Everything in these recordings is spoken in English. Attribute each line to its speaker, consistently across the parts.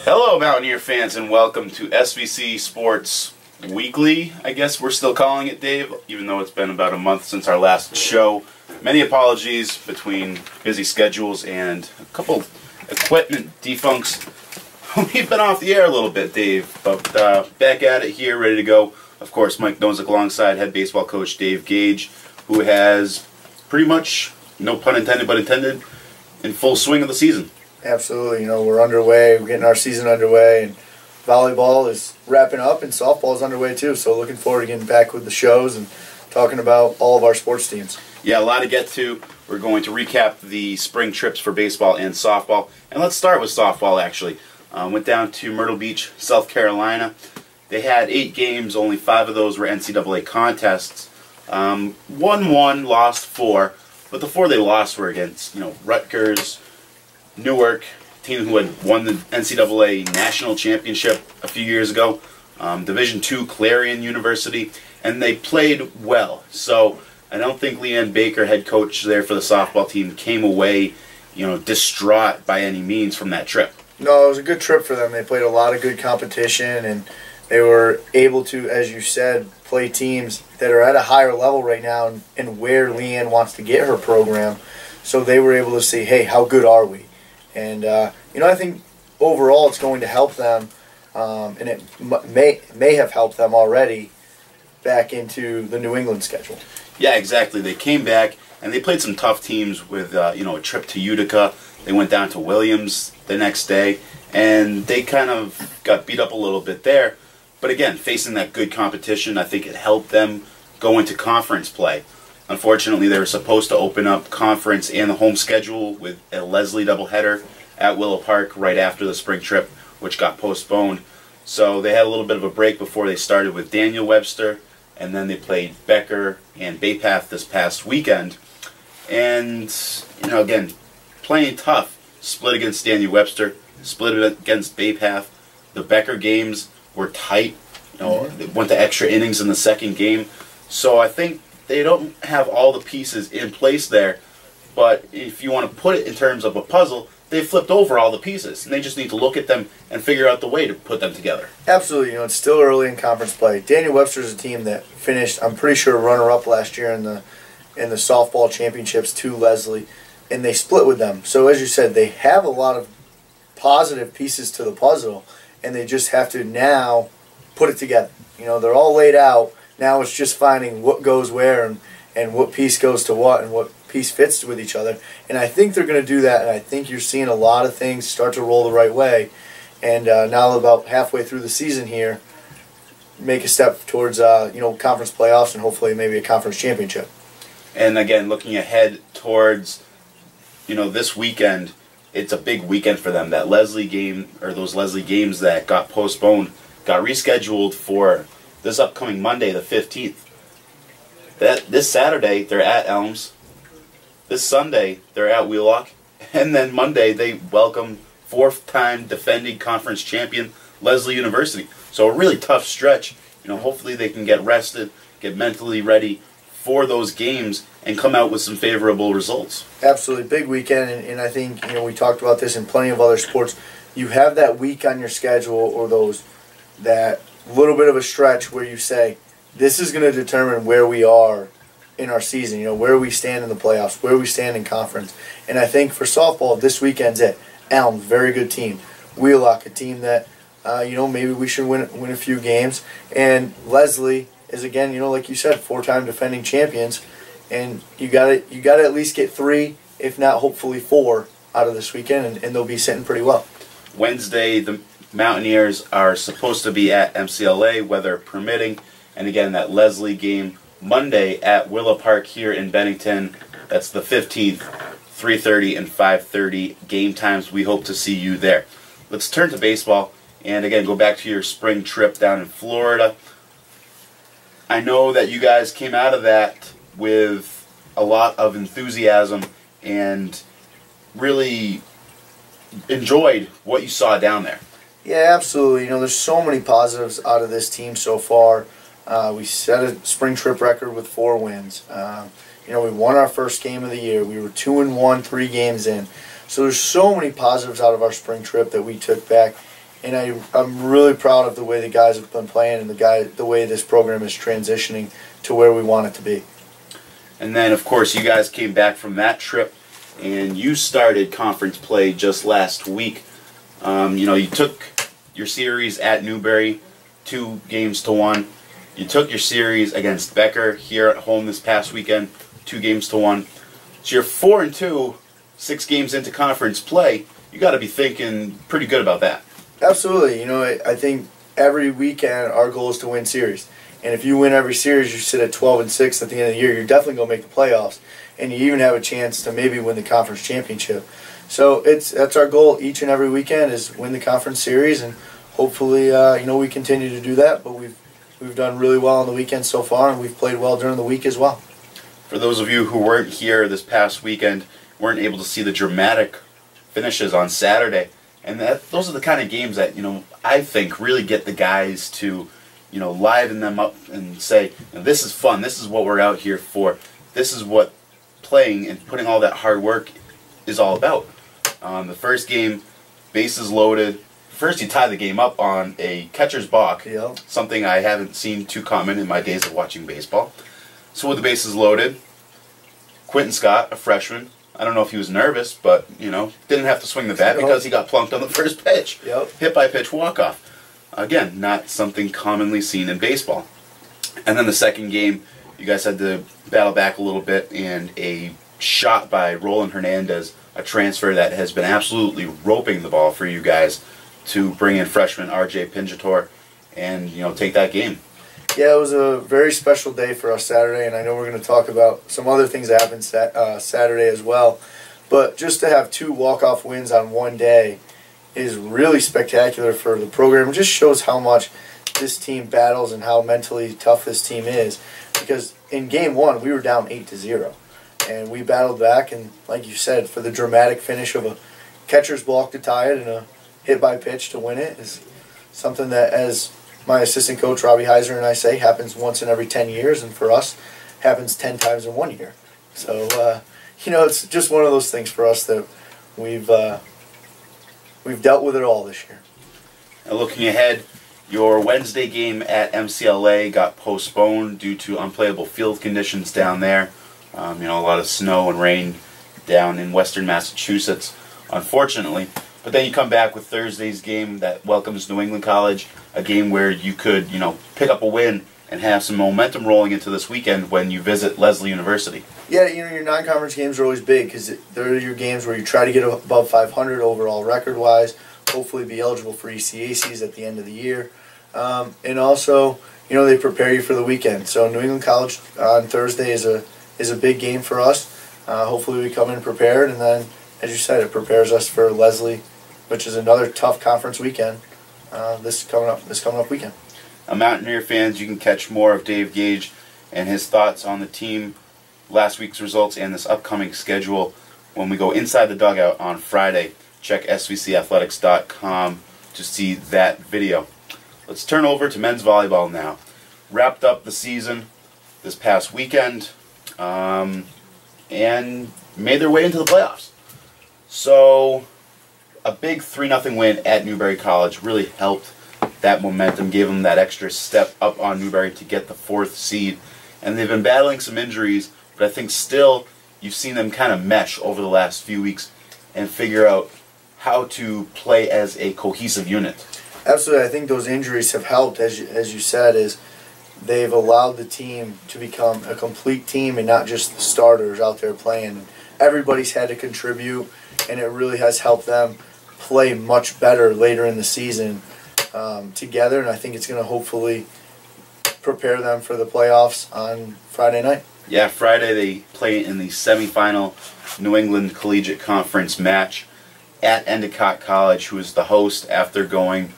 Speaker 1: Hello, Mountaineer fans, and welcome to SVC Sports Weekly. I guess we're still calling it, Dave, even though it's been about a month since our last show. Many apologies between busy schedules and a couple equipment defuncts. We've been off the air a little bit, Dave, but back at it here, ready to go. Of course, Mike Nosek alongside head baseball coach Dave Gage, who has pretty much, no pun intended but intended, in full swing of the season.
Speaker 2: Absolutely. You know, we're underway. We're getting our season underway, and volleyball is wrapping up, and softball is underway too. So looking forward to getting back with the shows and talking about all of our sports teams.
Speaker 1: Yeah, a lot to get to. We're going to recap the spring trips for baseball and softball. And let's start with softball, actually. Went down to Myrtle Beach, South Carolina. They had 8 games. Only 5 of those were NCAA contests. Won 1, lost 4. But the 4 they lost were against, Rutgers, Newark, team who had won the NCAA National Championship a few years ago, Division II Clarion University, and they played well. So I don't think Leanne Baker, head coach there for the softball team, came away, distraught by any means from that trip.
Speaker 2: No, it was a good trip for them. They played a lot of good competition, and they were able to, as you said, play teams that are at a higher level right now and where Leanne wants to get her program. So they were able to say, hey, how good are we? And, I think overall it's going to help them, and it may have helped them already back into the New England schedule.
Speaker 1: Yeah, exactly. They came back, and they played some tough teams with, a trip to Utica. They went down to Williams the next day, and they kind of got beat up a little bit there. But again, facing that good competition, I think it helped them go into conference play. Unfortunately, they were supposed to open up conference and the home schedule with a Leslie doubleheader at Willow Park right after the spring trip, which got postponed. So they had a little bit of a break before they started with Daniel Webster, and then they played Becker and Bay Path this past weekend. And, again, playing tough. Split against Daniel Webster, split against Bay Path. The Becker games were tight. They went to extra innings in the second game. So I think they don't have all the pieces in place there, but if you want to put it in terms of a puzzle, they flipped over all the pieces, and they just need to look at them and figure out the way to put them together. Absolutely.
Speaker 2: It's still early in conference play. Daniel Webster is a team that finished, I'm pretty sure, runner-up last year in the softball championships to Leslie, and they split with them. So as you said, they have a lot of positive pieces to the puzzle, and they just have to now put it together. They're all laid out. Now it's just finding what goes where and what piece goes to what and what piece fits with each other. And I think they're going to do that, and I think you're seeing a lot of things start to roll the right way. And now about halfway through the season here, make a step towards conference playoffs and hopefully maybe a conference championship.
Speaker 1: And again, looking ahead towards this weekend, it's a big weekend for them. That Leslie game, or those Leslie games that got postponed, got rescheduled for this upcoming Monday, the 15th. This Saturday, they're at Elms. This Sunday, they're at Wheelock. And then Monday, they welcome 4th-time defending conference champion Leslie University. So a really tough stretch. Hopefully they can get rested, get mentally ready for those games, and come out with some favorable results.
Speaker 2: Absolutely. Big weekend, and I think, we talked about this in plenty of other sports. You have that week on your schedule, or that little bit of a stretch where you say, this is going to determine where we are in our season, where we stand in the playoffs, where we stand in conference. And I think for softball, this weekend's it. Elm, very good team. Wheelock, a team that, maybe we should win a few games. And Leslie is, again, like you said, 4-time defending champions. And you got to at least get 3, if not hopefully 4, out of this weekend, and they'll be sitting pretty well.
Speaker 1: Wednesday, the Mountaineers are supposed to be at MCLA, weather permitting. And again, that Leslie game Monday at Willow Park here in Bennington. That's the 15th, 3:30 and 5:30 game times. We hope to see you there. Let's turn to baseball and again go back to your spring trip down in Florida. I know that you guys came out of that with a lot of enthusiasm and really enjoyed what you saw down there.
Speaker 2: Yeah, absolutely. There's so many positives out of this team so far. We set a spring trip record with 4 wins. We won our first game of the year. We were 2-1, 3 games in. So there's so many positives out of our spring trip that we took back. And I'm really proud of the way the guys have been playing and the way this program is transitioning to where we want it to be.
Speaker 1: And then, of course, you guys came back from that trip, and you started conference play just last week. You took your series at Newberry 2-1. You took your series against Becker here at home this past weekend 2-1. So you're 4-2, 6 games into conference play. You got to be thinking pretty good about that.
Speaker 2: Absolutely. I think every weekend our goal is to win series. And if you win every series, you sit at 12-6 at the end of the year, you're definitely going to make the playoffs. And you even have a chance to maybe win the conference championship. So that's our goal each and every weekend, is win the conference series, and hopefully we continue to do that. But we've done really well on the weekend so far, and we've played well during the week as well.
Speaker 1: For those of you who weren't here this past weekend, weren't able to see the dramatic finishes on Saturday, and those are the kind of games that I think really get the guys to liven them up and say, this is fun, this is what we're out here for, this is what playing and putting all that hard work is all about. The first game, bases loaded. First, you tie the game up on a catcher's balk,
Speaker 2: Yep.
Speaker 1: Something I haven't seen too common in my days of watching baseball. So with the bases loaded, Quentin Scott, a freshman, I don't know if he was nervous, but didn't have to swing the bat because he got plunked on the first pitch.
Speaker 2: Yep.
Speaker 1: Hit by pitch walk-off. Again, not something commonly seen in baseball. And then the second game, you guys had to battle back a little bit, and a shot by Roland Hernandez, a transfer that has been absolutely roping the ball for you guys, to bring in freshman R.J. Pinjator and take that game.
Speaker 2: Yeah, it was a very special day for us Saturday, and I know we're going to talk about some other things that happened Saturday as well. But just to have 2 walk-off wins on one day is really spectacular for the program. It just shows how much this team battles and how mentally tough this team is. Because in game 1, we were down 8-0, and we battled back. And like you said, for the dramatic finish of a catcher's block to tie it and a hit by pitch to win it is something that, as my assistant coach Robbie Heiser and I say, happens once in every 10 years, and for us, happens 10 times in 1 year. So it's just one of those things for us that we've dealt with it all this year.
Speaker 1: Now looking ahead, your Wednesday game at MCLA got postponed due to unplayable field conditions down there. A lot of snow and rain down in western Massachusetts, unfortunately. But then you come back with Thursday's game that welcomes New England College, a game where you could, pick up a win and have some momentum rolling into this weekend when you visit Lesley University.
Speaker 2: Yeah, your non-conference games are always big because they're your games where you try to get above 500 overall record-wise, hopefully be eligible for ECACs at the end of the year. And also, they prepare you for the weekend. So New England College on Thursday is a big game for us. Hopefully we come in prepared, and then, as you said, it prepares us for Lesley, which is another tough conference weekend this coming up weekend.
Speaker 1: Mountaineer fans, you can catch more of Dave Gage and his thoughts on the team, last week's results, and this upcoming schedule when we go inside the dugout on Friday. Check svcathletics.com to see that video. Let's turn over to men's volleyball now. Wrapped up the season this past weekend and made their way into the playoffs. So a big 3-0 win at Newberry College really helped that momentum, gave them that extra step up on Newberry to get the 4th seed. And they've been battling some injuries, but I think still you've seen them kind of mesh over the last few weeks and figure out how to play as a cohesive unit.
Speaker 2: Absolutely. I think those injuries have helped, as you said, is they've allowed the team to become a complete team and not just the starters out there playing. Everybody's had to contribute, and it really has helped them play much better later in the season together, and I think it's going to hopefully prepare them for the playoffs on Friday night.
Speaker 1: Yeah, Friday they play in the semifinal New England Collegiate Conference match at Endicott College, who is the host after going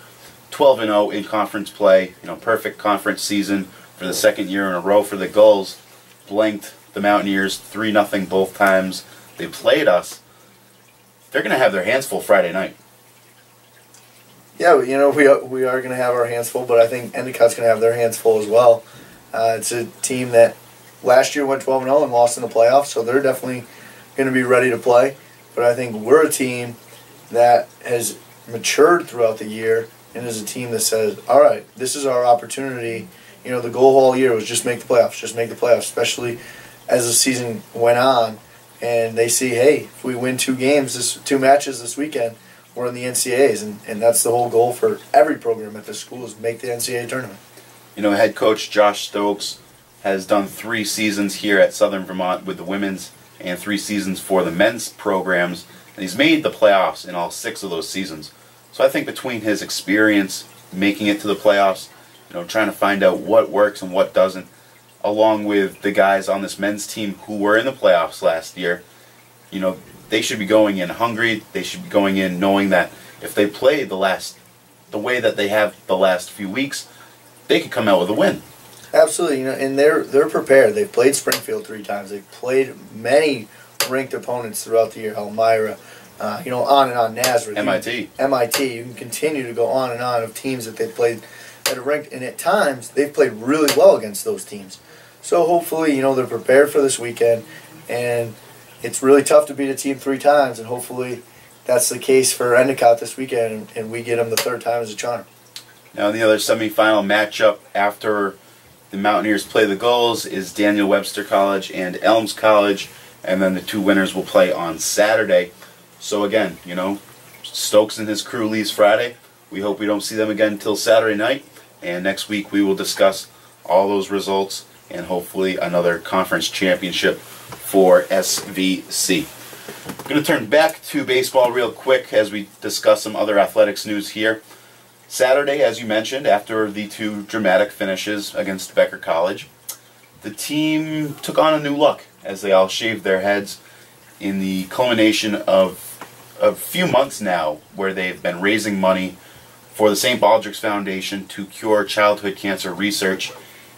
Speaker 1: 12-0 in conference play. Perfect conference season for the 2nd year in a row for the Gulls. Blanked the Mountaineers 3-0 both times they played us. They're going to have their hands full Friday night.
Speaker 2: Yeah, we are going to have our hands full, but I think Endicott's going to have their hands full as well. It's a team that last year went 12-0 and lost in the playoffs, so they're definitely going to be ready to play. But I think we're a team that has matured throughout the year and is a team that says, all right, this is our opportunity. You know, the goal all year was just make the playoffs, especially as the season went on. And they see, hey, if we win 2 matches this weekend, we're in the NCAAs. And that's the whole goal for every program at this school, is make the NCAA tournament.
Speaker 1: You know, head coach Josh Stokes has done 3 seasons here at Southern Vermont with the women's and 3 seasons for the men's programs. And he's made the playoffs in all 6 of those seasons. So I think between his experience making it to the playoffs, you know, trying to find out what works and what doesn't, along with the guys on this men's team who were in the playoffs last year, you know, they should be going in hungry. They should be going in knowing that if they play the way that they have the last few weeks, they could come out with a win.
Speaker 2: Absolutely, you know, and they're prepared. They've played Springfield 3 times. They've played many ranked opponents throughout the year. Elmira, you know, on and on. Nazareth,
Speaker 1: MIT.
Speaker 2: You can continue to go on and on of teams that they've played that are ranked, and at times they've played really well against those teams. So hopefully, you know, they're prepared for this weekend, and it's really tough to beat a team 3 times, and hopefully that's the case for Endicott this weekend, and we get them the 3rd time as a charm.
Speaker 1: Now, the other semifinal matchup after the Mountaineers play the Gulls is Daniel Webster College and Elms College, and then the 2 winners will play on Saturday. So again, you know, Stokes and his crew leaves Friday. We hope we don't see them again until Saturday night, and next week we will discuss all those results and hopefully another conference championship for SVC. I'm going to turn back to baseball real quick as we discuss some other athletics news here. Saturday, as you mentioned, after the 2 dramatic finishes against Becker College, the team took on a new look as they all shaved their heads in the culmination of a few months now where they've been raising money for the St. Baldrick's Foundation to cure childhood cancer research.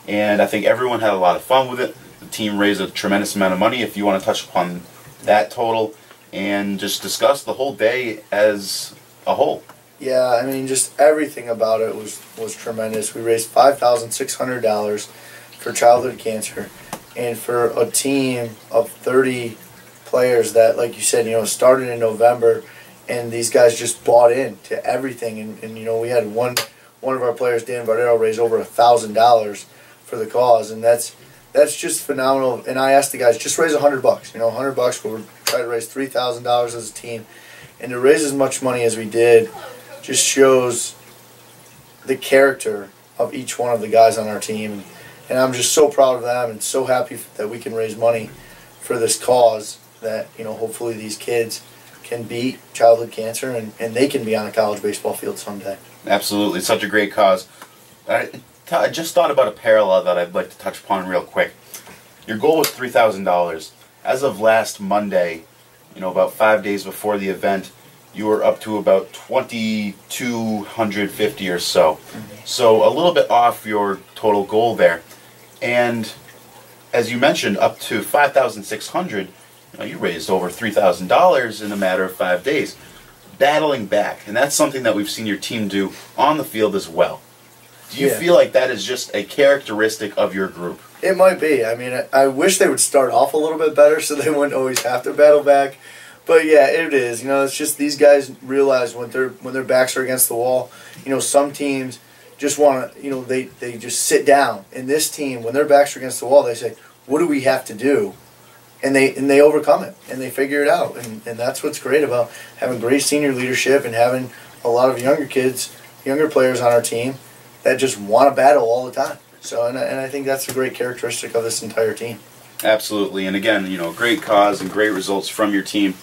Speaker 1: And I think everyone had a lot of fun with it. The team raised a tremendous amount of money. If you want to touch upon that total and just discuss the whole day as a whole.
Speaker 2: Yeah, I mean, just everything about it was tremendous. We raised $5,600 for childhood cancer, and for a team of 30 players that, like you said, you know, started in November, and these guys just bought into everything. And you know, we had one of our players, Dan Bardero, raise over $1,000 for the cause, and that's just phenomenal. And I asked the guys, just raise $100. You know, $100. We'll try to raise $3,000 as a team, and to raise as much money as we did just shows the character of each one of the guys on our team. And I'm just so proud of them and so happy that we can raise money for this cause, that, you know, hopefully these kids can beat childhood cancer and they can be on a college baseball field someday.
Speaker 1: Absolutely. Such a great cause. I just thought about a parallel that I'd like to touch upon real quick. Your goal was $3,000. As of last Monday, you know, about 5 days before the event, you were up to about $2,250 or so.
Speaker 2: Mm-hmm.
Speaker 1: So a little bit off your total goal there. And as you mentioned, up to $5,600, you know, you raised over $3,000 in a matter of 5 days. Battling back, and that's something that we've seen your team do on the field as well. Do you feel like that is just a characteristic of your group?
Speaker 2: It might be. I mean, I wish they would start off a little bit better so they wouldn't always have to battle back. But yeah, it is. You know, it's just these guys realize when their backs are against the wall. You know, some teams just want to, you know, they just sit down. And this team, when their backs are against the wall, they say, "What do we have to do?" And they overcome it and they figure it out. And that's what's great about having great senior leadership and having a lot of younger kids, younger players on our team that just want to battle all the time. So and I think that's a great characteristic of this entire team.
Speaker 1: Absolutely. And again, you know, great cause and great results from your team.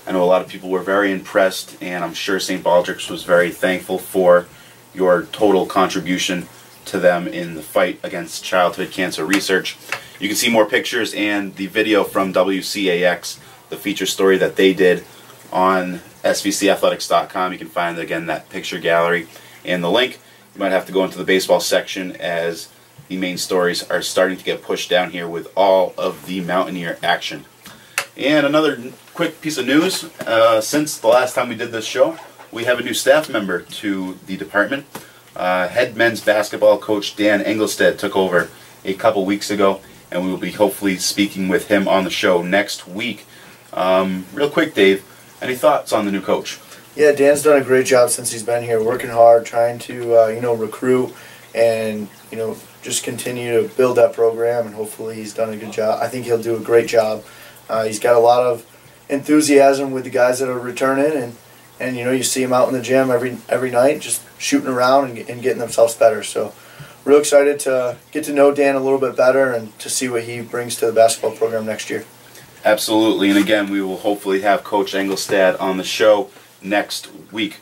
Speaker 1: I know a lot of people were very impressed, and I'm sure St. Baldrick's was very thankful for your total contribution to them in the fight against childhood cancer research. You can see more pictures and the video from WCAX, the feature story that they did on svcathletics.com. You can find, again, that picture gallery and the link. You might have to go into the baseball section as the main stories are starting to get pushed down here with all of the Mountaineer action. And another quick piece of news, since the last time we did this show, we have a new staff member to the department. Head men's basketball coach Dan Engelstead took over a couple weeks ago, and we will be hopefully speaking with him on the show next week. Real quick, Dave, any thoughts on the new coach?
Speaker 2: Yeah, Dan's done a great job since he's been here, working hard, trying to recruit and just continue to build that program, and hopefully he's done a good job. I think he'll do a great job. He's got a lot of enthusiasm with the guys that are returning, and you see him out in the gym every night just shooting around and getting themselves better. So real excited to get to know Dan a little bit better and to see what he brings to the basketball program next year.
Speaker 1: Absolutely, and again, we will hopefully have Coach Engelstad on the show next week.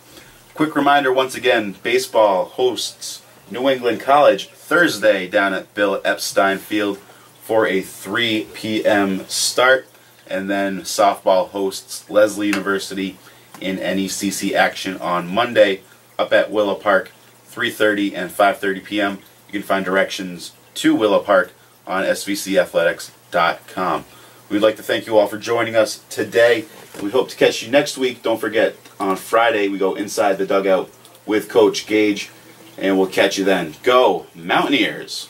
Speaker 1: Quick reminder once again, baseball hosts New England College Thursday down at Bill Epstein Field for a 3 p.m. start, and then softball hosts Leslie University in NECC action on Monday up at Willow Park, 3:30 and 5:30 p.m. You can find directions to Willow Park on svcathletics.com. We'd like to thank you all for joining us today. We hope to catch you next week. Don't forget, on Friday we go inside the dugout with Coach Gage, and we'll catch you then. Go Mountaineers!